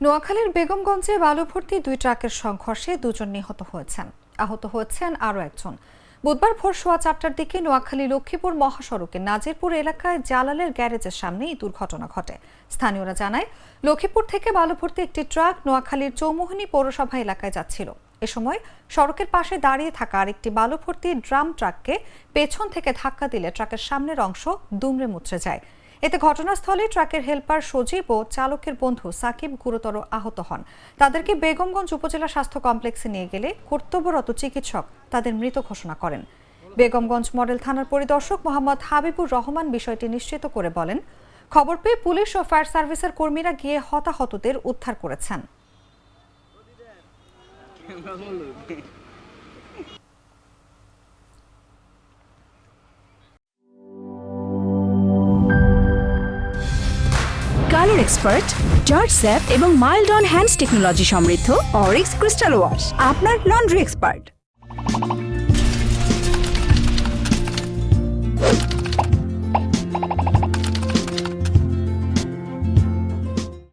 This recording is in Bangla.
নোয়াখালীর বেগমগঞ্জে বালু ভর্তি দুই ট্রাকের সংঘর্ষে দুজন নিহত হয়েছেন। আহত হয়েছেন আরও একজন। বুধবার ভোর 4:15টার দিকে নোয়াখালী লক্ষ্মীপুর মহাসড়কের নাজিরপুর এলাকায় জালালের গ্যারেজের সামনে এই দুর্ঘটনা ঘটে। স্থানীয়রা জানায়, লক্ষ্মীপুর থেকে বালু ভর্তি একটি ট্রাক নোয়াখালীর চৌমুহনী পৌরসভা এলাকায় যাচ্ছিল। এ সময় সড়কের পাশে দাঁড়িয়ে থাকা আরেকটি বালু ভর্তি ড্রাম ট্রাককে পেছন থেকে ধাক্কা দিলে ট্রাকের সামনের অংশ দুমড়ে মুচড়ে যায়। এতে ঘটনাস্থলে ট্রাকের হেলপার সজীব ও চালকের বন্ধু সাকিব গুরুতর আহত হন। তাদেরকে বেগমগঞ্জ উপজেলা স্বাস্থ্য কমপ্লেক্সে নিয়ে গেলে কর্তব্যরত চিকিৎসক তাদের মৃত ঘোষণা করেন। বেগমগঞ্জ মডেল থানার পরিদর্শক মোহাম্মদ হাবিবুর রহমান বিষয়টি নিশ্চিত করে বলেন, খবর পেয়ে পুলিশ ও ফায়ার সার্ভিসের কর্মীরা গিয়ে হতাহতদের উদ্ধার করেছেন। কালার এক্সপার্ট, জর্জ স্যাপ এবং মাইল্ড অন হ্যান্ডস টেকনোলজি সমৃদ্ধ অরিক্স ক্রিস্টাল ওয়াশ আপনার লন্ড্রি এক্সপার্ট।